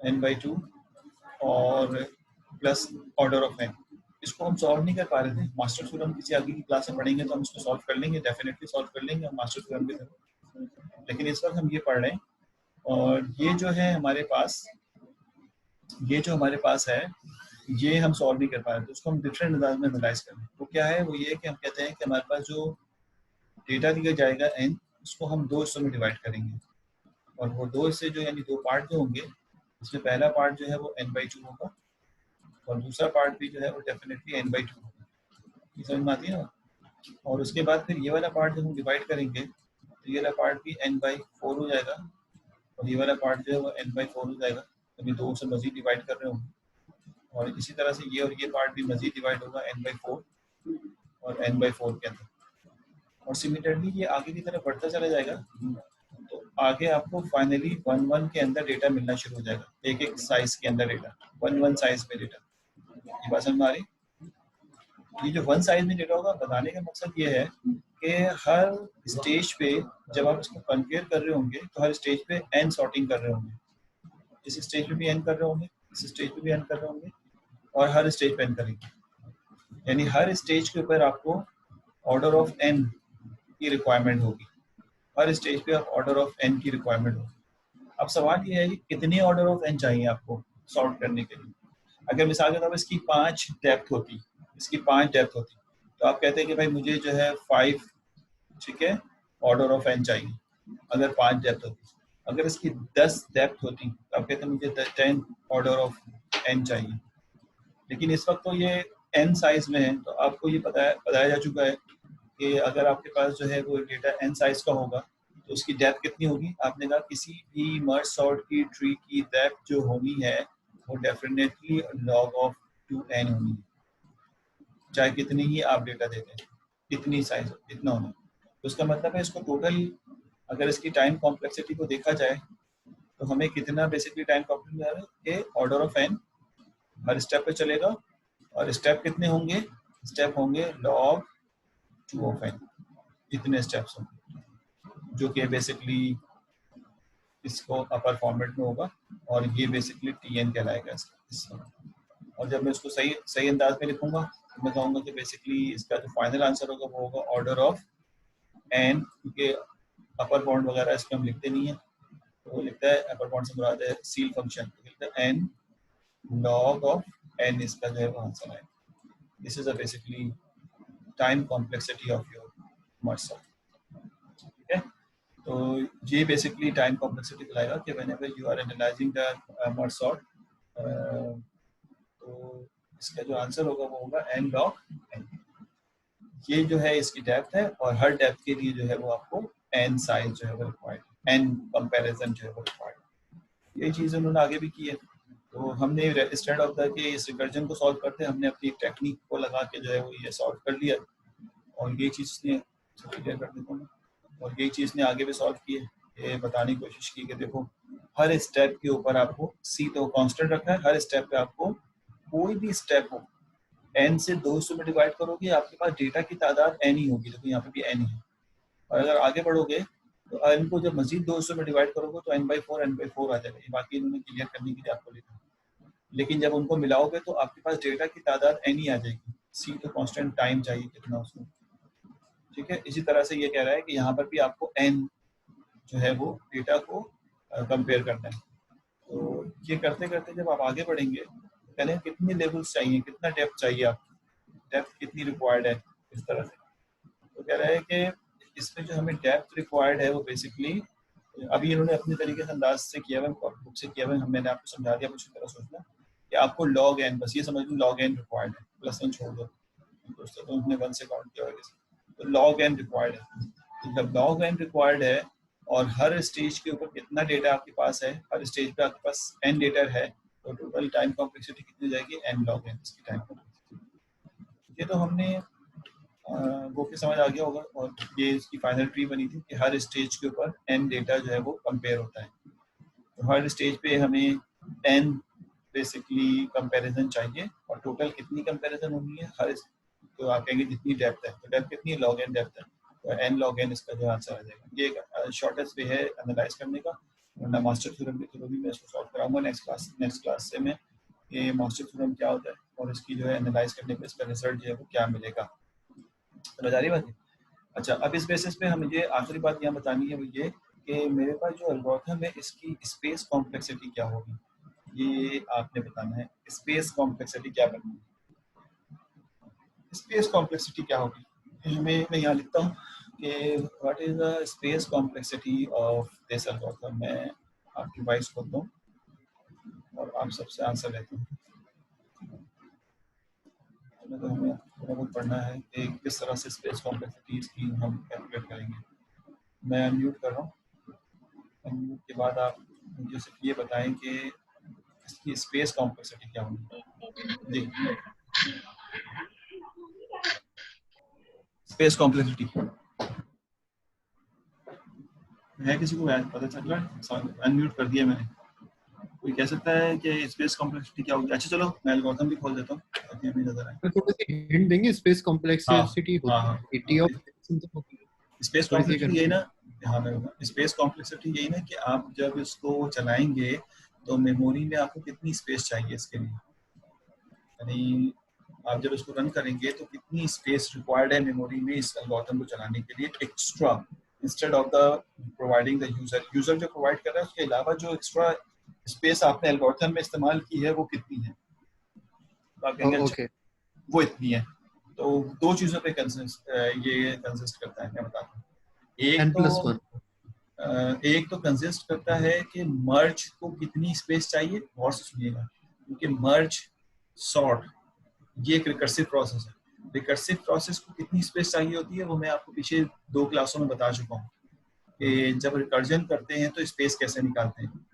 n/2 और plus order of n। इसको हम सॉल्व नहीं कर पा रहे थे। मास्टर थ्योरम किसी आगे की क्लास में पढ़ेंगे तो हम इसको सॉल्व कर लेंगे, डेफिनेटली सॉल्व कर लेंगे हम मास्टर थ्योरम की तरफ, लेकिन इस वक्त हम ये पढ़ रहे हैं। और ये जो है हमारे पास, ये जो हमारे पास है ये हम सॉल्व नहीं कर पा रहे, तो उसको हम डिफरेंट अंदाज में एनालाइज कर रहे हैं। वो क्या है, वो ये है कि हम कहते हैं कि हमारे पास जो डेटा दिया जाएगा n, उसको हम दो हिस्सों में डिवाइड करेंगे, और वो दो हिस्से जो यानी दो पार्ट जो होंगे, इसमें पहला पार्ट जो है वो n/2 होगा और दूसरा पार्ट भी जो है वो डेफिनेटली n/2 होगा। ये समझ में आती है ना। और उसके बाद फिर ये वाला पार्ट जब हम डिवाइड करेंगे तो ये वाला पार्ट भी n/4 हो जाएगा और ये वाला पार्ट जो है वो n/4 हो जाएगा, अभी दो से मजीद डिवाइड कर रहे होंगे। और इसी तरह से ये और ये पार्ट भी मजीद डिवाइड होगा n/4 और n/4 के अंदर। और सिमिलरली ये आगे की तरफ बढ़ता चला जाएगा, तो आगे आपको फाइनली 1/1 के अंदर डेटा मिलना शुरू हो जाएगा, एक एक साइज के अंदर डेटा, 1/1 साइज में डेटा। ये बात समझ में आ रही? ये जो 1 साइज में डेटा होगा, बताने का मकसद ये है कि हर स्टेज पे जब आप इसको कंपेयर कर रहे होंगे तो हर स्टेज पे n सॉर्टिंग कर रहे होंगे, इस स्टेज पे भी n कर रहे होंगे, इस स्टेज पे भी n कर रहे होंगे और हर स्टेज पे n करेंगे, यानी हर स्टेज के ऊपर आपको ऑर्डर ऑफ n की रिक्वायरमेंट होगी, हर स्टेज पे आप ऑर्डर ऑफ n की रिक्वायरमेंट होगी। अब सवाल ये है कि कितने ऑर्डर ऑफ n चाहिए आपको सॉर्ट करने के लिए। अगर मिसाल के तौर पर इसकी 5 डेप्थ होती, इसकी 5 डेप्थ होती, तो आप कहते हैं कि भाई मुझे जो है 5, ठीक है, ऑर्डर ऑफ n चाहिए अगर 5 डेप्थ होती। अगर इसकी 10 डेप्थ होती तो आप कहते हैं मुझे 10 ऑर्डर ऑफ n चाहिए। लेकिन इस वक्त तो ये n साइज में है, तो आपको ये बताया जा चुका है कि अगर आपके पास जो है वो डेटा n साइज का होगा तो उसकी डेप्थ कितनी होगी। आपने कहा किसी भी मर्ज सॉर्ट की ट्री की डेप्थ जो होनी है वो डेफिनेटली log ऑफ 2n होनी है, चाहे कितनी ही आप डेटा देते हैं, कितनी साइज कितना होना। तो उसका मतलब है इसको टोटल, अगर इसकी टाइम कॉम्प्लेक्सिटी को देखा जाए तो हमें कितना बेसिकली टाइम कॉम्प्लेक्सिटी है, order of n her step पे चलेगा, और स्टेप कितने होंगे, स्टेप होंगे log 2 ऑफ n, इतने स्टेप्स होंगे, जो कि बेसिकली इसको अपर फॉर्मेट में होगा और ये बेसिकली tn कहलाएगा इसका। और जब मैं इसको सही अंदाज में लिखूंगा तो मैं कहूँगा कि बेसिकली इसका जो फाइनल आंसर होगा वो होगा ऑर्डर ऑफ n, क्योंकि अपर बाउंड वगैरह इसमें हम लिखते नहीं है, तो वो लिखता है अपर बाउंड से मुराद है सील फंक्शन, तो लिखता है n log ऑफ n, इसका जो है वो आंसर है। This is a basically time complexity of your merge sort, ठीक है। तो ये बेसिकली टाइम कॉम्प्लेक्सिटी दिलाएगा कि whenever you are analyzing the merge sort, तो इसका जो आंसर होगा वो होगा n log n। ये जो है इसकी डेप्थ है और हर डेप्थ के लिए जो है वो आपको n साइज जो है वो रिक्वायर्ड, n कंपैरिजन जो है वो रिक्वायर्ड। ये चीज़ उन्होंने आगे भी की है। तो हमने इंस्टेड ऑफ द कि इस रिकर्जन को सॉल्व करते हमने अपनी टेक्निक को लगा के जो है वो ये सॉल्व कर लिया, और ये चीज़ ने क्लियर कर देता हूँ, और यही चीज़ ने आगे भी सॉल्व की है, ये बताने की कोशिश की कि देखो हर स्टेप के ऊपर आपको सी तो कांस्टेंट रखा है, हर स्टेप पे आपको कोई भी स्टेप हो n से 200 में डिवाइड करोगे आपके पास डेटा की तादाद n ही होगी, देखो यहाँ पे भी n है। और अगर आगे बढ़ोगे तो n को जब मजीद 200 में डिवाइड करोगे तो n/4 आ जाएगा। ये बाकी इन्होंने क्लियर करने के लिए आपको लिखा, लेकिन जब उनको मिलाओगे तो आपके पास डेटा की तादाद n ही आ जाएगी, सी तो कांस्टेंट टाइम चाहिए कितना उसमें, ठीक है। इसी तरह से ये कह रहा है कि यहाँ पर भी आपको n जो है वो डेटा को कंपेयर करना है। तो ये करते करते जब आप आगे बढ़ेंगे तो कहते हैं कितनी लेवल्स चाहिए, कितना डेप्थ चाहिए आपको, डेप्थ कितनी रिक्वायर्ड है, इस तरह से। तो कह रहा है कि इसमें जो हमें डेप्थ रिक्वायर्ड है वो बेसिकली अभी इन्होंने अपने तरीके से अंदाज से किया हुआ है, बुक से किया हुआ है, मैंने आपको समझा दिया, कुछ तरह सोचना कि आपको log n, बस ये समझ लो log n रिक्वायर्ड है, प्लस वन छोड़ दो दोस्तों, तो उसने 1 से काउंट किया हुआ है, तो log n रिक्वायर्ड है। तो जब log n रिक्वायर्ड है और हर स्टेज के ऊपर कितना डेटा आपके पास है, हर स्टेज पे आपके पास n डेटा है, तो टोटल टाइम कॉम्प्लेक्सिटी कितनी जाएगी, n log n इसकी टाइम कॉम्प्लेक्सिटी। ये तो हमने वो के समझ आ गया होगा, और ये इसकी फाइनल ट्री बनी थी कि हर स्टेज के ऊपर n डेटा जो है वो कंपेयर होता है, तो हर स्टेज पे हमें n बेसिकली कंपैरिजन चाहिए, और टोटल कितनी कंपैरिजन होनी है हर, तो आप कहेंगे जितनी डेप्थ है, तो डेप्थ कितनी है, log n डेप्थ है, तो n log n इसका जो आंसर आ जाएगा। ये एक शॉर्टेस्ट वे है एनालाइज करने का। वरना मास्टर थ्योरम के थ्रू भी मैं इसको सॉल्व कराऊंगा नेक्स्ट क्लास से मैं ये मास्टर थ्योरम क्या होता है और इसकी जो है एनालाइज करने पे इसका रिजल्ट जो है वो क्या मिलेगा। समझ आ रही बात है? अच्छा, अब इस बेसिस पे हम मुझे आखिरी बात यहाँ बतानी है वो ये कि मेरे पास जो एल्गोरिथम है इसकी स्पेस कॉम्प्लेक्सिटी क्या होगी, ये आपने बताना है। स्पेस कॉम्प्लेक्सिटी क्या बननी है, स्पेस कॉम्प्लेक्सिटी क्या होगी। मैं यहाँ लिखता हूँ कि what is the space complexity of this algorithm. मैं आपकी वॉइस को दूँ और आप सबसे आंसर लेते हैं। तो हमें थोड़ा बहुत पढ़ना है कि किस तरह से स्पेस कॉम्प्लेक्सिटीज की हम कैलकुलेट करेंगे। मैं अनम्यूट कर रहा हूँ। अनम्यूट के बाद आप मुझे सिर्फ ये बताएं कि इसकी स्पेस कॉम्प्लेक्सिटी क्या होगी। देखिए स्पेस कॉम्प्लेक्सिटी है, किसी को पता चल रहा है? अनम्यूट कर दिया मैंने। कोई कह सकता है कि स्पेस कॉम्प्लेक्सिटी क्या होगी? अच्छा चलो मैं एल्गोरिथम भी खोल देता हूँ ताकि हमें नजर आए। थोड़ी सी हिंट देंगे, स्पेस हाँ कॉम्प्लेक्सिटी हाँ होती हाँ है एटी ऑफ स्पेस थोड़ी सी कॉम्प्लेक्सिटी यही ना। हाँ मैं स्पेस कॉम्प्लेक्सिटी यही ना कि आप जब इसको चलाएंगे तो मेमोरी में आपको कितनी स्पेस चाहिए इसके लिए, यानी आप जब इसको रन करेंगे तो कितनी स्पेस रिक्वायर्ड है मेमोरी में इस एल्गोरिथम को चलाने के लिए extra, instead of the providing the user जो प्रोवाइड कर रहा है उसके अलावा जो एक्स्ट्रा स्पेस आपने एल्गोरिथम में इस्तेमाल की है वो कितनी है। तो आप कहेंगे अच्छा ओके वो इतनी है। तो दो चीजों पे ये कंसिस्ट करता है, मैं बताता हूँ। एक तो n+1 एक तो कंसिस्ट करता है कि मर्ज को कितनी स्पेस चाहिए, गौर से सुनिएगा, क्योंकि मर्ज सॉर्ट ये एक रिकर्सिव प्रोसेस है। रिकर्सिव प्रोसेस को कितनी स्पेस चाहिए होती है वो मैं आपको पीछे 2 क्लासों में बता चुका हूँ कि जब रिकर्जन करते हैं तो स्पेस कैसे निकालते हैं,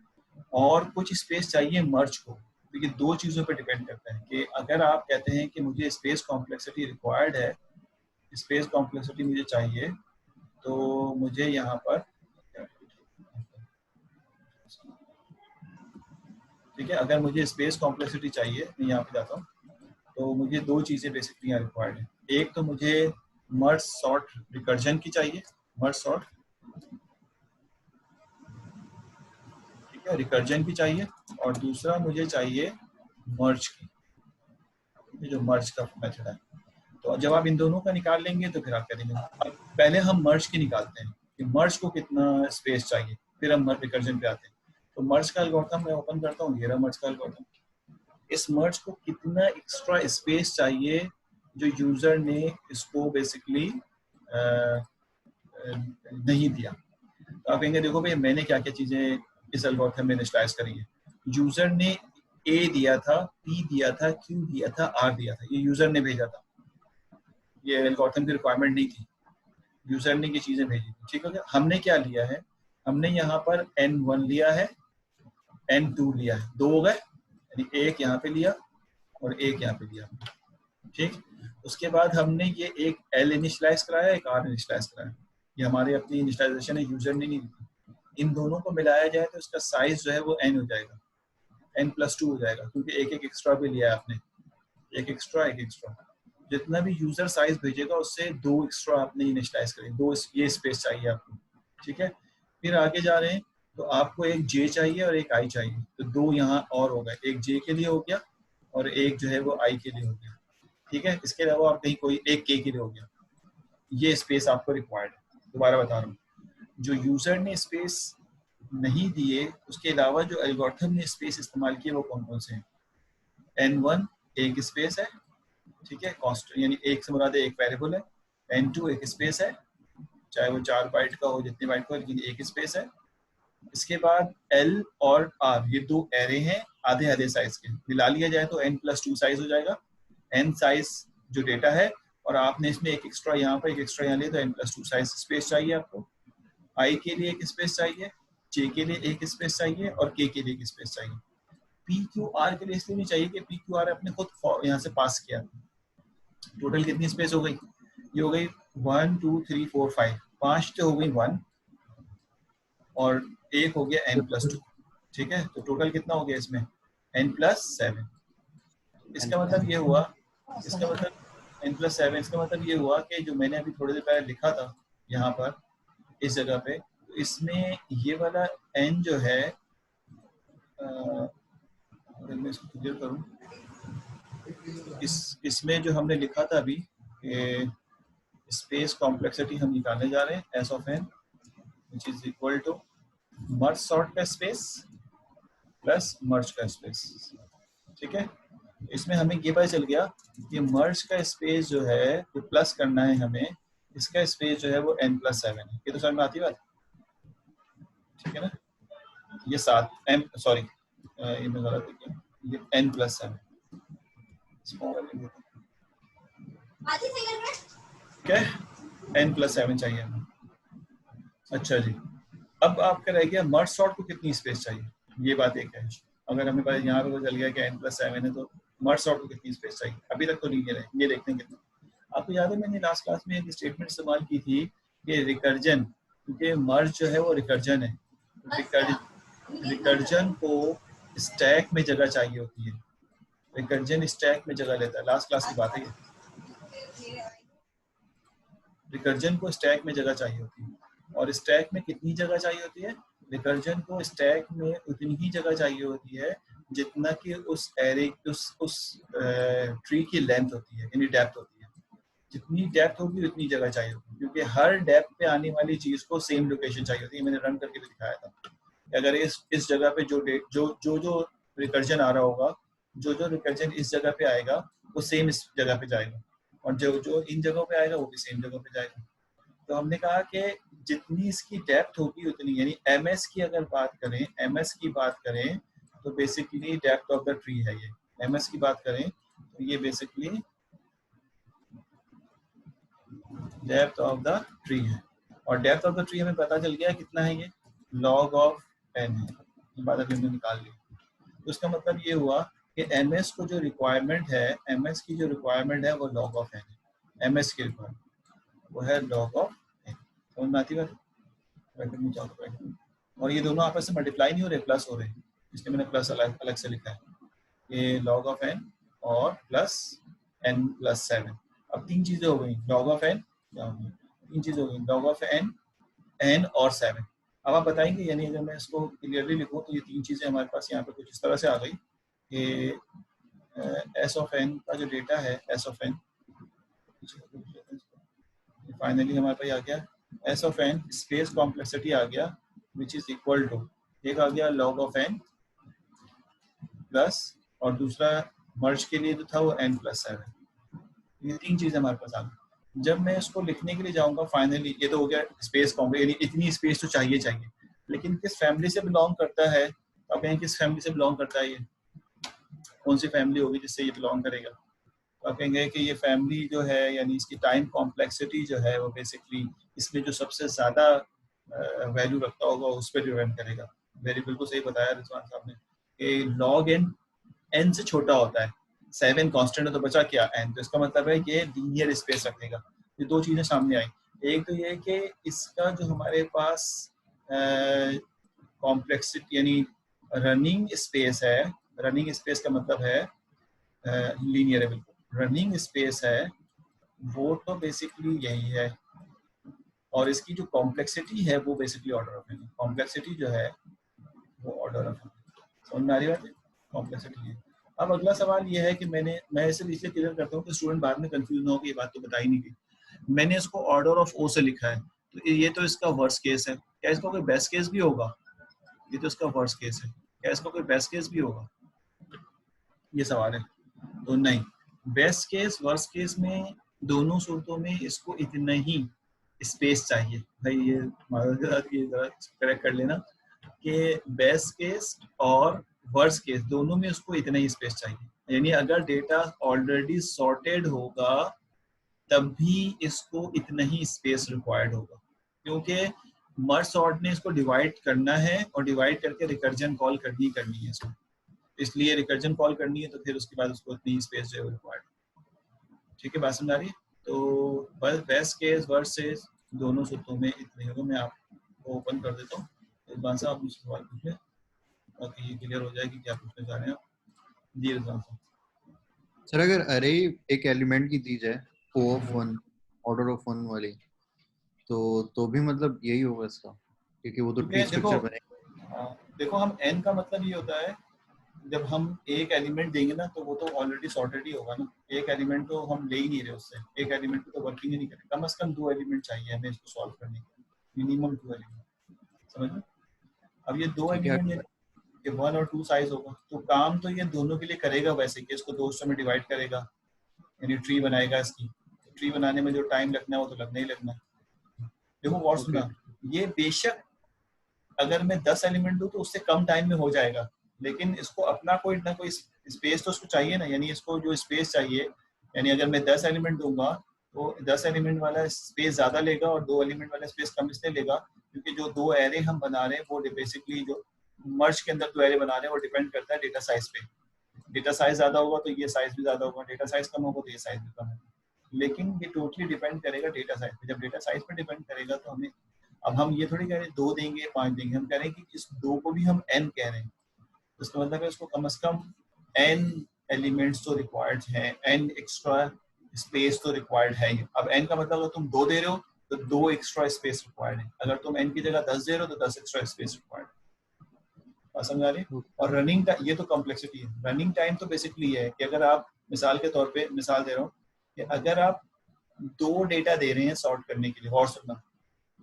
और कुछ स्पेस चाहिए मर्ज को। तो ये दो चीज़ों पर डिपेंड करता है कि अगर आप कहते हैं कि मुझे स्पेस कॉम्प्लेक्सिटी रिक्वायर्ड है, स्पेस कॉम्प्लेक्सिटी मुझे चाहिए, तो मुझे यहाँ पर ठीक है, अगर मुझे स्पेस कॉम्प्लेक्सिटी चाहिए मैं यहाँ पे जाता हूँ, तो मुझे दो चीज़ें बेसिकली यहाँ रिक्वायर्ड है। एक तो मुझे मर्ज सॉर्ट रिकर्जन की चाहिए, मर्ज सॉर्ट ठीक है रिकर्जन की चाहिए, और दूसरा मुझे चाहिए मर्ज की, ये जो मर्ज का मेथड है। तो जब आप इन दोनों का निकाल लेंगे तो फिर आप कह देंगे। अब पहले हम मर्ज की निकालते हैं कि मर्ज को कितना स्पेस चाहिए, फिर हम रिकर्जन पे आते हैं। तो मर्ज का एल्गोरिथम मैं ओपन करता हूँ, ये रहा मर्ज का एल्गोरिथम। इस मर्ज को कितना एक्स्ट्रा स्पेस चाहिए जो यूजर ने इसको बेसिकली नहीं दिया। तो आप कहेंगे देखो भाई मैंने क्या क्या चीजें इस एल्गोरिथम में इनिशियलाइज करी है। यूजर ने ए दिया था, पी दिया था, क्यू दिया था, आर दिया था, ये यूजर ने भेजा था, ये एल्गोरिथम की रिक्वायरमेंट नहीं थी, यूजर ने ये चीजें भेजी थी। ठीक है, हमने क्या लिया है, हमने यहाँ पर n1 लिया है, n2 लिया है, दो हो गए, यानी एक यहाँ पे लिया और एक यहाँ पे लिया। ठीक, उसके बाद हमने ये एक एल इनिशियलाइज कराया, एक आर इनिशियलाइज कराया, ये हमारी अपनी इनिशियलाइजेशन है, यूजर ने नहीं दी। इन दोनों को मिलाया जाए तो इसका साइज जो है वो n हो जाएगा, n+2 हो जाएगा, क्योंकि एक एक एक्स्ट्रा भी लिया है आपने, एक एक्स्ट्रा एक एक्स्ट्रा। जितना भी यूजर साइज भेजेगा उससे दो एक्स्ट्रा आपने इनिशियलाइज करें, दो ये स्पेस चाहिए आपको। ठीक है, फिर आगे जा रहे हैं तो आपको एक जे चाहिए और एक आई चाहिए, तो दो यहाँ और हो गए, एक जे के लिए हो गया और एक जो है वो आई के लिए हो गया। ठीक है, इसके अलावा आप कहीं कोई एक के लिए हो गया, ये स्पेस आपको रिक्वायर्ड है। दोबारा बता रहा हूँ, जो यूजर ने स्पेस नहीं दिए उसके अलावा जो एल्गोरिथम ने स्पेस इस्तेमाल किए वो कौन कौन से हैं। n1 एक स्पेस है, ठीक है, कॉन्स्टेंट यानी एक से मुराद एक वेरिएबल है। n2 एक स्पेस है, चाहे वो 4 बाइट का हो, जितने बाइट का हो, लेकिन एक स्पेस है। इसके बाद l और r ये दो एरे हैं आधे आधे साइज के, मिला लिया जाए तो n+2 साइज हो जाएगा, n साइज जो डेटा है, और आपने इसमें एक एक्स्ट्रा यहाँ पर एक एक्स्ट्रा यहाँ लिया तो n+2 साइज स्पेस चाहिए आपको। i के लिए एक स्पेस चाहिए, j के लिए एक स्पेस चाहिए और k के लिए एक स्पेस चाहिए। पी क्यू आर के लिए इसलिए नहीं चाहिए कि पी क्यू आर अपने खुद यहाँ से पास किया। टोटल कितनी स्पेस हो गई, ये हो गई 1 2 3 4 5, 5 तो हो गई 1 और एक हो गया n+2। ठीक है, तो टोटल कितना हो गया इसमें n+7। इसका मतलब ये हुआ, इसका मतलब n+7, इसका मतलब ये हुआ कि जो मैंने अभी थोड़ी देर पहले लिखा था यहाँ पर इस जगह पे, तो इसमें ये वाला n जो है, अगर मैं इसको क्लियर करूं, इसमें जो हमने लिखा था अभी, स्पेस कॉम्प्लेक्सिटी हम निकालने जा रहे हैं S of N which is equal to merge sort का स्पेस प्लस मर्ज का स्पेस। ठीक है, इसमें हमें ये पता चल गया कि मर्ज का स्पेस जो है जो प्लस करना है हमें, इसका स्पेस जो है वो n+7 है। ये तो समझ में आती बात, ठीक है ना? ये 7 m, सॉरी ये मैं गलत लिख गया, ये n+7 ठीक है, n+7 चाहिए हमें। अच्छा जी, अब आपका रह गया मर्ज सॉर्ट को कितनी स्पेस चाहिए, ये बात एक है। अगर हमें पास यहाँ पे चल गया कि n+7 है तो मर्ज सॉर्ट को कितनी स्पेस चाहिए, अभी तक तो लीनियर है, ये देखते हैं कितना। आपको याद है मैंने लास्ट क्लास में एक स्टेटमेंट इस्तेमाल की थी कि रिकर्जन, क्योंकि मर्ज जो है वो रिकर्जन है, रिकर्जन को स्टैक में जगह चाहिए होती है, रिकर्जन स्टैक में जगह लेता है। लास्ट क्लास की बात है ये, रिकर्जन को स्टैक में जगह चाहिए होती है, और स्टैक में कितनी जगह चाहिए होती है, रिकर्जन को स्टैक में उतनी ही जगह चाहिए होती है जितना कि उस एरे उस ट्री की लेंथ होती है, यानी डेप्थ होती है। जितनी डेप्थ होगी उतनी जगह चाहिए होगी, क्योंकि हर डेप्थ पे आने वाली चीज को सेम लोकेशन चाहिए होती है। मैंने रन करके भी दिखाया था, अगर इस जगह पे जो रिकर्जन आ रहा होगा, जो रिकर्जन इस जगह पे आएगा वो सेम इस जगह पे जाएगा, और जो इन जगहों पे आएगा वो भी सेम जगह पे जाएगा। तो हमने कहा कि जितनी इसकी डेप्थ होगी उतनी, यानी ms की अगर बात करें, ms की बात करें तो basically depth of the tree है ये। ms की बात करें तो ये basically depth of the tree है, और डेप्थ ऑफ द ट्री हमें पता चल गया कितना है, ये log ऑफ n है, ये बात अभी हमने निकाल ली। तो इसका मतलब ये हुआ कि ms को जो रिक्वायरमेंट है, ms की जो रिक्वायरमेंट है वो log ऑफ n है, ms की रिक्वायरमेंट वो है log ऑफ n। समझ में आती बात? और ये दोनों आपस में मल्टीप्लाई नहीं हो रहे, प्लस हो रहे हैं, इसलिए मैंने प्लस अलग से लिखा है, ये log ऑफ n और प्लस n+7। अब तीन चीजें हो गई, log ऑफ n, तीन चीजें हो गई, log ऑफ n और 7। अब आप बताएंगे, यानी अगर मैं इसको क्लियरली लिखूं तो ये तीन चीजें हमारे पास यहाँ पे कुछ इस तरह से आ गई कि s ऑफ n का जो डेटा है, s ऑफ n फाइनली हमारे पास आ गया s of n space complexity आ गया विच इज इक्वल टू, एक आ गया log ऑफ n प्लस, और दूसरा मर्ज के लिए जो था वो n+7। ये तीन चीजें हमारे पास आ गई। जब मैं इसको लिखने के लिए जाऊंगा फाइनली, ये तो हो गया स्पेस कॉम्प्लेक्स, यानी इतनी स्पेस तो चाहिए, लेकिन किस फैमिली से बिलोंग करता है, आप कहें किस फैमिली से बिलोंग करता है, ये कौन सी फैमिली होगी जिससे ये बिलोंग करेगा? तो आप कहेंगे कि ये फैमिली जो है, यानी इसकी टाइम कॉम्प्लेक्सिटी जो है वो बेसिकली इसमें जो सबसे ज्यादा वैल्यू रखता होगा उस पर डिपेंड करेगा। वेरी बिल्कुल सही बताया रिजवान साहब ने कि log n से छोटा होता है, 7 कांस्टेंट है तो बचा क्या n, तो इसका मतलब है कि लीनियर स्पेस रखेगा। ये दो चीजें सामने आई, एक तो ये कि इसका जो हमारे पास कॉम्प्लेक्सिटी यानी रनिंग स्पेस है, रनिंग स्पेस का मतलब है लीनियर है, बिल्कुल रनिंग स्पेस है वो तो बेसिकली यही है, और इसकी जो कॉम्प्लेक्सिटी है वो basically order of N, complexity जो है वो ऑर्डर ऑफ एन। समझ में आ रही बात है, कॉम्प्लेक्सिटी है। अब अगला सवाल ये है कि मैं इसे इसलिए क्लियर करता हूँ कि स्टूडेंट बाद में कंफ्यूज ना हो कि ये बात तो बताई नहीं गई। मैंने इसको ऑर्डर ऑफ ओ से लिखा है, तो ये तो इसका वर्स्ट केस है, क्या इसका कोई बेस्ट केस भी होगा? ये तो इसका वर्स्ट केस है, क्या इसका कोई बेस्ट केस भी होगा, ये सवाल है। तो नहीं, बेस्ट केस वर्स्ट केस में दोनों सूरतों में इसको इतना ही स्पेस चाहिए। भाई ये करेक्ट कर लेना कि बेस्ट केस और वर्स्ट केस दोनों में उसको इतना ही स्पेस चाहिए, यानी अगर डेटा ऑलरेडी सॉर्टेड होगा तब भी इसको इतना ही स्पेस रिक्वायर्ड होगा, क्योंकि मर्ज सॉर्ट ने इसको डिवाइड करना है और डिवाइड करके रिकर्जन कॉल करनी है इसको, इसलिए रिकर्जन कॉल करनी है तो फिर उसके बाद उसको इतनी स्पेस जो है रिक्वायर्ड। ठीक है, बात समझ आ रही है? तो बस बेस्ट केस वर्स्ट केस दोनों सूत्रों में इतने होगा। मैं आपको ओपन कर देता हूँ, रिजवान साहब आप मुझसे सवाल पूछ लें ताकि ये क्लियर हो जाए कि क्या पूछने जा रहे हैं आप। जी रिजवान साहब। सर अगर अरे एक एलिमेंट की दी जाए O of 1 ऑर्डर ऑफ 1 वाली, तो भी मतलब यही होगा इसका? क्योंकि वो तो क्योंकि ट्री देखो स्ट्रक्चर बनेगा। देखो हम n का मतलब ये होता है, जब हम एक एलिमेंट देंगे ना तो वो तो ऑलरेडी सॉर्टेड ही होगा ना। एक एलिमेंट तो हम ले ही नहीं रहे उससे, एक एलिमेंट को तो वर्किंग ही नहीं करें। कम से कम 2 एलिमेंट चाहिए हमें इसको सॉल्व करने के लिए, मिनिमम 2 एलिमेंट, समझ लो। अब ये 2 ठीक है। एलिमेंट ये 1 और 2 साइज होगा, तो काम तो ये दोनों के लिए करेगा वैसे कि इसको 2 हिस्सों में डिवाइड करेगा, यानी ट्री बनाएगा इसकी। ट्री बनाने में जो टाइम लगना है वो तो लगना ही लगना है। देखो और ओके। सुनना, ये बेशक अगर मैं 10 एलिमेंट दूं तो उससे कम टाइम में हो जाएगा, लेकिन इसको अपना कोई ना कोई स्पेस तो उसको चाहिए ना, यानी इसको जो स्पेस चाहिए, यानी अगर मैं 10 एलिमेंट दूंगा तो 10 एलिमेंट वाला स्पेस ज्यादा लेगा और 2 एलिमेंट वाला स्पेस कम इसलिए लेगा क्योंकि जो 2 एरे हम बना रहे हैं वो बेसिकली जो मर्ज के अंदर 2 एरे बना रहे हैं वो डिपेंड करता है डेटा साइज पे। डेटा साइज ज्यादा होगा तो ये साइज भी ज्यादा होगा, डेटा साइज कम होगा तो ये साइज भी कम होगा। लेकिन ये टोटली डिपेंड करेगा डेटा साइज पे। जब डेटा साइज पे डिपेंड करेगा तो हमें, अब हम ये थोड़ी कह रहे हैं 2 देंगे 5 देंगे, हम कह रहे हैं कि इस 2 को भी हम n कह रहे हैं। इसका मतलब है इसको कम से कम n एलिमेंट्स तो रिक्वायर्ड है, n एक्स्ट्रा स्पेस तो रिक्वायर्ड है। अब n का मतलब अगर तुम 2 दे रहे हो तो 2 एक्स्ट्रा स्पेस रिक्वायर्ड है, अगर तुम n की जगह 10 दे रहे हो तो 10 एक्स्ट्रा स्पेस रिक्वायर्ड है। समझ आ रही है? और रनिंग टाइम, ये तो कॉम्प्लेक्सिटी है। रनिंग टाइम तो बेसिकली है कि अगर आप मिसाल के तौर पे मिसाल दे रहा हूँ कि अगर आप 2 डेटा दे रहे हैं सॉर्ट करने के लिए, और सुनना,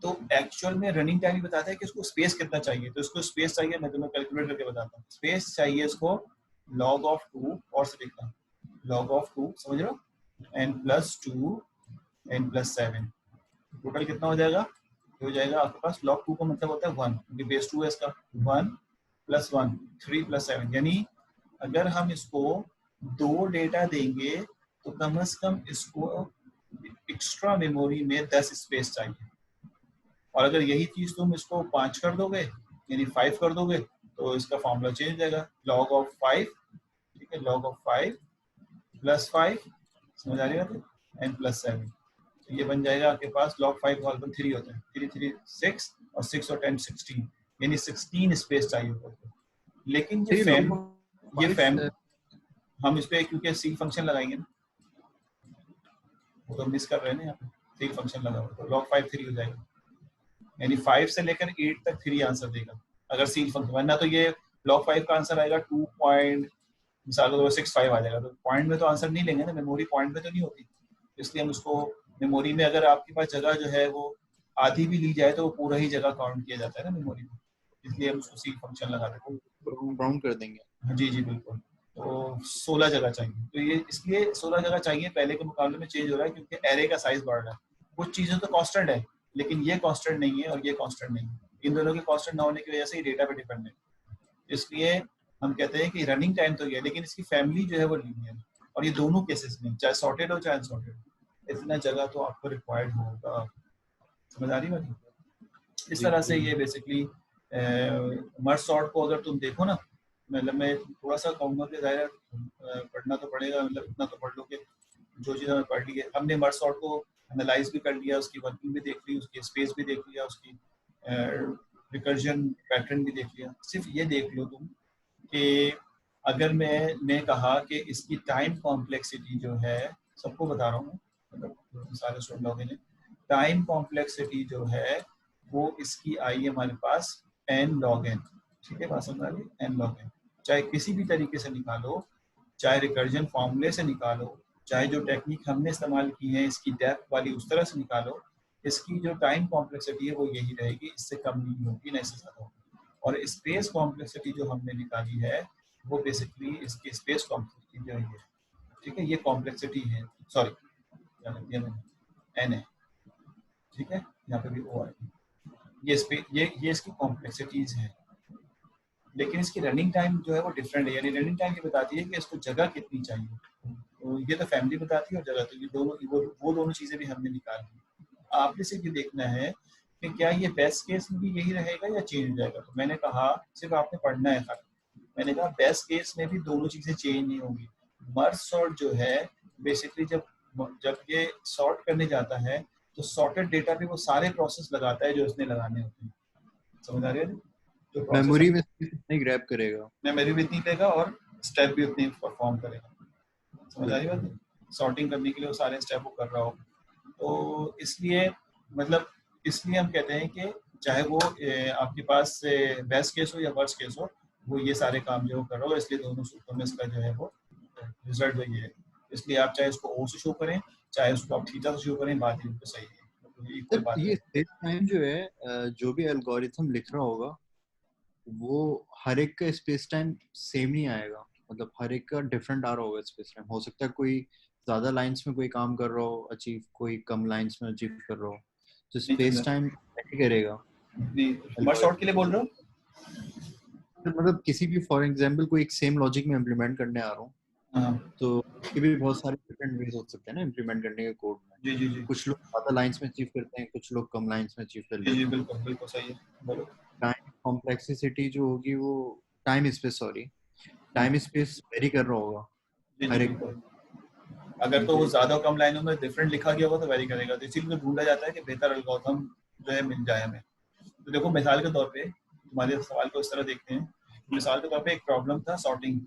तो एक्चुअल में रनिंग टाइम ही बताता है कि उसको स्पेस कितना चाहिए। तो इसको स्पेस चाहिए, मैं तुम्हें कैलकुलेट करके बताता हूँ। स्पेस चाहिए इसको log ऑफ 2 और से लिखना log ऑफ 2, समझ रहे हो, n+2 n+7, टोटल कितना हो जाएगा? हो जाएगा आपके पास log 2 का मतलब होता है 1 क्योंकि बेस 2 है इसका, 1 + 1 3 + 7, यानी अगर हम इसको 2 डेटा देंगे तो कम से कम इसको एक्स्ट्रा मेमोरी में 10 स्पेस चाहिए। और अगर यही चीज तुम इसको 5 कर दोगे यानी 5 कर दोगे तो इसका फॉर्मूला चेंज हो जाएगा, log ऑफ 5, ठीक है, log ऑफ 5 + 5, समझ आ रही है, n+7, तो ये बन जाएगा आपके पास log 5 का होल 3 होता है, 3 3 6 और 6 और 10 16, यानी 16 स्पेस चाहिए होगा। लेकिन सही लॉग ये 5 फैम हम इस पे क्योंकि सी फंक्शन लगाएंगे ना, वो तो मिस कर रहे हैं ना यहाँ पे, सी फंक्शन लगा हुआ तो log 5 3 हो जाएगा, यानी 5 से लेकर 8 तक 3 आंसर देगा अगर सील फंक्शन, वरना तो ये log 5 का आंसर आएगा 2 पॉइंट मिसाल को 65 आ जाएगा, तो पॉइंट में तो आंसर नहीं लेंगे ना, मेमोरी पॉइंट में तो नहीं होती, इसलिए हम उसको मेमोरी में, अगर आपके पास जगह जो है वो आधी भी ली जाए तो वो पूरा ही जगह काउंट किया जाता है ना मेमोरी में, इसलिए हम उसको सील फंक्शन लगा देते हैं। ब्राउन कर देंगे। जी जी बिल्कुल। तो 16 जगह चाहिए, तो ये इसलिए 16 जगह चाहिए, पहले के मुकाबले में चेंज हो रहा है क्योंकि एरे का साइज बढ़ रहा है। कुछ चीजें तो कांस्टेंट है लेकिन ये कांस्टेंट नहीं है और ये कांस्टेंट नहीं है, इन दोनों के कांस्टेंट ना होने की वजह से ही डेटा पे डिपेंड है। इसलिए हम कहते हैं कि रनिंग टाइम तो ये है लेकिन इसकी फैमिली जो है वो लीनियर है, और ये दोनों केसेस में चाहे सॉर्टेड हो चाहे अनसॉर्टेड इतना जगह तो आपको रिक्वायर्ड होगा। समझ आ रही है बात? इस जी तरह से जी। ये बेसिकली मर्ज सॉर्ट को अगर तुम देखो ना, मतलब मैं थोड़ा सा कहूँगा कि ज़ाहिर पढ़ना तो पड़ेगा, मतलब इतना तो पढ़ लो कि जो चीज़ हमें पढ़ ली है हमने, मर्ज सॉर्ट को एनालाइज भी कर लिया, उसकी वर्किंग भी देख ली, उसकी स्पेस भी देख लिया, उसकी रिकर्जन पैटर्न भी देख लिया। सिर्फ ये देख लो तुम कि अगर मैंने कहा कि इसकी टाइम कॉम्प्लेक्सिटी जो है, सबको बता रहा हूँ मतलब सारे स्टूडेंट लोगों ने, टाइम कॉम्प्लेक्सिटी जो है वो इसकी आई है हमारे पास n log n, ठीक है, बात समझ आ रही है, n log n, चाहे किसी भी तरीके से निकालो, चाहे रिकर्जन फॉर्मूले से निकालो, चाहे जो टेक्निक हमने इस्तेमाल की है इसकी डेप्थ वाली उस तरह से निकालो, इसकी जो टाइम कॉम्प्लेक्सिटी है वो यही रहेगी, इससे कम नहीं होगी ना इससे ज़्यादा होगी। और स्पेस कॉम्प्लेक्सिटी जो हमने निकाली है वो बेसिकली इसकी स्पेस कॉम्प्लेक्सिटी जो है, ठीक है, ये कॉम्प्लेक्सिटी है, सॉरी एन है, ठीक है, यहाँ पे भी ओ है, ये इसकी कॉम्प्लेक्सिटीज है। लेकिन इसकी रनिंग टाइम जो है वो डिफरेंट है, यानी रनिंग टाइम ये बताती है कि इसको जगह कितनी चाहिए, तो ये तो फैमिली बताती है और जगह, तो ये दोनों वो दोनों चीजें भी हमने निकाली। आपने सिर्फ ये देखना है कि क्या ये बेस्ट केस में भी यही रहेगा या चेंज हो जाएगा। तो मैंने कहा सिर्फ आपने पढ़ना है खाली, मैंने कहा बेस्ट केस में भी दोनों चीजें चेंज नहीं होंगी। मर्ज सॉर्ट जो है बेसिकली जब ये सॉर्ट करने जाता है तो सॉर्टेड डेटा पे वो सारे प्रोसेस लगाता है जो इसने लगाने होते हैं। समझ आ रही है? जो प्रोसेस मेमोरी हम में कितने ग्रैब करेगा। मेमोरी भी इतनी लेगा और स्टेप भी उतनी परफॉर्म करेगा। समझ आ रही बात? सॉर्टिंग करने के लिए वो सारे स्टेप वो कर रहा हो, तो इसलिए मतलब इसलिए हम कहते हैं कि चाहे वो आपके पास बेस्ट केस हो या वर्स्ट केस हो, वो ये सारे काम जो कर रहा हो, इसलिए दोनों सूत्रों में इसका जो है वो रिजल्ट वही है। इसलिए आप चाहे उसको ओ से शो करें, चाहे उसको आप थीटा से शो करें, बात ही बिल्कुल सही है, इक्वल सर बात ये है। स्पेस टाइम जो है जो भी एल्गोरिथम लिख रहा होगा वो हर एक का स्पेस टाइम सेम नहीं आएगा, मतलब हर एक का डिफरेंट आ रहा होगा स्पेस टाइम। हो सकता है कोई ज्यादा लाइंस में कोई काम कर रहा हो अचीव, कोई कम लाइंस में अचीव कर रहा हो, तो नहीं स्पेस समझा, टाइम कैसे करेगा नहीं मर्ज एल्गोरिथम। सॉर्ट के लिए बोल रहे हो? मतलब किसी भी फॉर एग्जांपल कोई एक सेम लॉजिक में इम्प्लीमेंट करने आ रहा हूँ, हाँ तो उसके भी बहुत सारे डिफरेंट वेज हो सकते हैं ना इम्प्लीमेंट करने के कोड में। जी जी जी कुछ लोग ज्यादा लाइंस में अचीव करते हैं, कुछ लोग कम लाइंस में अचीव कर जी जी, लेते हैं। बिल्कुल बिल्कुल सही है, बोलो। टाइम कॉम्प्लेक्सिटी जो होगी वो टाइम स्पेस सॉरी हाँ टाइम स्पेस वेरी कर रहा होगा जी जी हर एक बिल्कुल। अगर तो वो क्योंकि ज्यादा कम लाइनों में डिफरेंट लिखा गया होगा तो वेरी करेगा, तो इसीलिए ढूंढा जाता है कि बेहतर एल्गोरिथम जो है मिल जाए हमें। तो देखो मिसाल के तौर पे तुम्हारे सवाल को इस तरह देखते हैं, मिसाल के तौर पे एक प्रॉब्लम था सॉर्टिंग।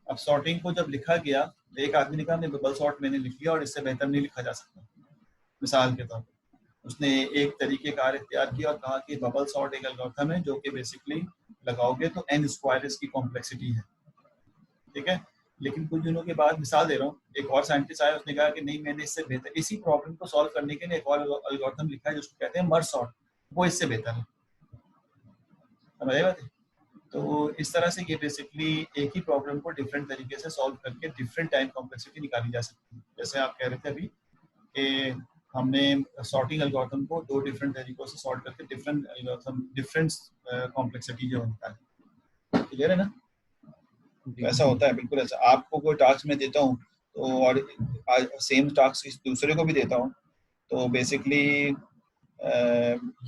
अब सॉर्टिंग को जब लिखा गया तो एक आदमी ने कहा मैं बबल सॉर्ट मैंने लिख लिया और इससे बेहतर नहीं लिखा जा सकता। मिसाल के तौर पे उसने एक तरीके कार इख्तियार किया और कहा कि बबल सॉर्ट एक एल्गोरिथम है जो कि बेसिकली लगाओगे तो n स्क्वायर इसकी कॉम्प्लेक्सिटी है, ठीक है। लेकिन कुछ दिनों के बाद, मिसाल दे रहा हूँ, एक और साइंटिस्ट आया, उसने कहा कि नहीं मैंने इससे बेहतर इसी प्रॉब्लम को सॉल्व करने के लिए एक और एल्गोरिथम लिखा है जिसको कहते हैं मर्ज सॉर्ट, वो इससे बेहतर है। समझ आई बात है? तो इस तरह से ये बेसिकली एक ही प्रॉब्लम को डिफरेंट तरीके से सॉल्व करके डिफरेंट टाइम कॉम्प्लेक्सिटी निकाली जा सकती है। जैसे आप कह रहे थे अभी कि हमने सॉर्टिंग एल्गोरिथम को दो डिफरेंट तरीकों से सॉल्व करके डिफरेंट एल्गोरिथम डिफरेंट कॉम्प्लेक्सिटी जो निकाली, क्लियर है ना? तो ऐसा होता है, बिल्कुल ऐसा। आपको कोई टास्क मैं देता हूँ तो और सेम टास्क दूसरे को भी देता हूँ, तो बेसिकली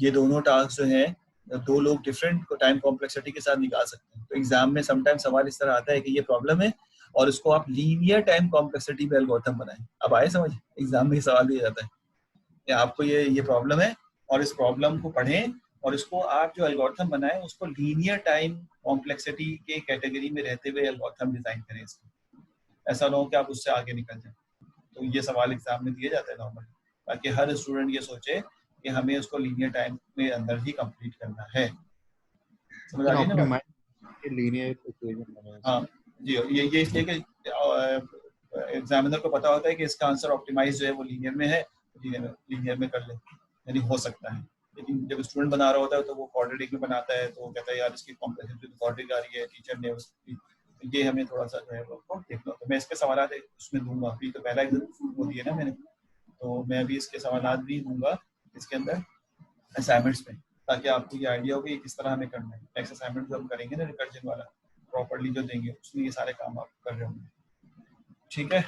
ये दोनों टास्क जो हैं दो लोग डिफरेंट टाइम कॉम्प्लेक्सिटी के साथ निकाल सकते हैं। तो एग्जाम में समटाइम सवाल इस तरह आता है कि ये प्रॉब्लम है और इसको आप लीनियर टाइम कॉम्प्लेक्सिटी पे एल्गोरिथम बनाएं। अब आए समझ, एग्जाम में ये सवाल दिया जाता है कि आपको ये प्रॉब्लम है और इस प्रॉब्लम को पढ़ें और इसको आप जो एल्गोरिथम बनाएं उसको लीनियर टाइम कॉम्प्लेक्सिटी के कैटेगरी में रहते हुए एल्गोरिथम डिजाइन करें इसको। ऐसा ना हो कि आप उससे आगे निकल जाए। तो ये सवाल एग्जाम में दिए जाते हैं नॉर्मली, ताकि हर स्टूडेंट ये सोचे कि हमें उसको लीनियर टाइम में अंदर ही कंप्लीट करना है। समझ आ सर गई ना आपने बात? माइंड लीनियर इक्वेशन बनाया हाँ जी, ये इसलिए कि एग्जामिनर को पता होता है कि इसका आंसर ऑप्टिमाइज जो है वो लीनियर में है, लीनियर में कर ले, यानी हो सकता है। लेकिन जब स्टूडेंट बना रहा होता है तो वो क्वाड्रेटिक में बनाता है, तो वो कहता है यार इसकी कॉम्प्लेक्सिटी तो क्वाड्रेटिक आ रही है, टीचर ने उसकी, तो ये हमें थोड़ा सा जो है वो देखना। तो मैं इसके सवाल उसमें दूंगा, अभी तो पहला वो दिए ना मैंने, तो मैं अभी इसके सवाल भी दूंगा इसके अंदर असाइनमेंट्स में, ताकि आपको ये आइडिया हो कि किस तरह हमें करना है। नेक्स्ट असाइनमेंट जो हम करेंगे ना रिकर्जन वाला, प्रॉपर्ली जो देंगे उसमें ये सारे काम आप कर रहे होंगे, ठीक है।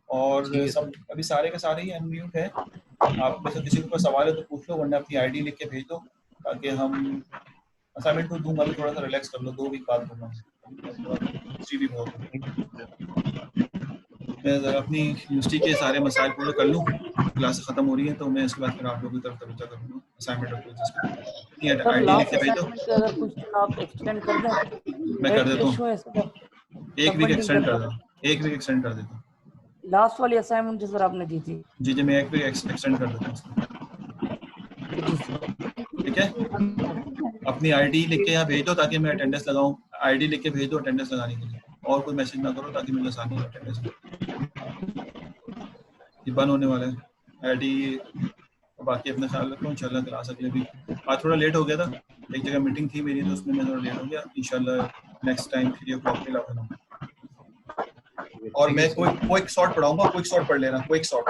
और ठीक है सब अभी सारे के सारे ही अनम्यूट है। आप में से किसी को कोई सवाल है तो पूछ लो, वरना अपनी आईडी लिख के भेज दो, ताकि हम असाइनमेंट को दूंगा, अभी थोड़ा सा रिलैक्स कर लो, 2 वीक बाद दूंगा, थोड़ा बिजी भी बहुत हूँ। मैं ज़रा अपनी यूनिवर्सिटी के सारे मसाइल पूरे कर लूँ, क्लास ख़त्म हो रही है, तो मैं इसके बाद फिर आप लोगों की तरफ तवज्जो करूँगा असाइनमेंट और क्विज़ेस की। सर आईडी लिख लास्ट के भेज दो, असाइनमेंट के अगर क्वेश्चन आप एक्सटेंड कर दें, मैं कर 8 देता के हूँ, इशू है सर, 1 वीक सबमिटिंग एक्सटेंड कर करना दो, 1 वीक एक्सटेंड कर देता हूँ। लास्ट वाली असाइनमेंट जो सर आपने दी थी। जी जी, मैं 1 वीक एक्सटेंड कर देता हूँ उसको, जी सर। ठीक है। अपनी आईडी लिख के यहाँ भेज दो ताकि मैं अटेंडेंस लगाऊँ, आईडी लिख के भेज दो अटेंडेंस लगाने के लिए, और कोई मैसेज ना करो ताकि मुझे आसानी हो अटेंडेंस में। ये बंद होने वाला है आईडी, बाकी अपना ख्याल रखो, इंशाल्लाह क्लास अगले भी। आज थोड़ा लेट हो गया था, एक जगह मीटिंग थी मेरी, तो उसमें मैं थोड़ा लेट हो गया। इंशाल्लाह नेक्स्ट टाइम 3 o'clock पे लगा दूँगा। और ठीक है मैं सर। क्विक शॉट पढ़ाऊंगा, क्विक शॉट पढ़ लेना, क्विक शॉट।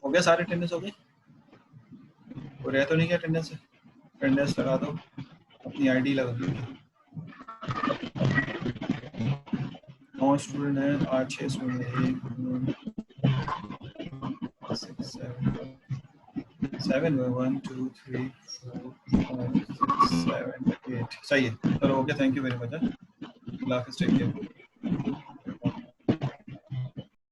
हो गया, सारे अटेंडेंस हो गए, कोई रह तो नहीं गया अटेंडेंस से? अटेंडेंस लगा दो, अपनी आईडी लगा दो। 9 स्टूडेंट हैं, 8 6 स्टूडेंट हैं, 6 7 1 2 3 4 5 6 7 8 सही है। चलो okay, thank you very much. अल्लाह हाफिज़, टेक केयर।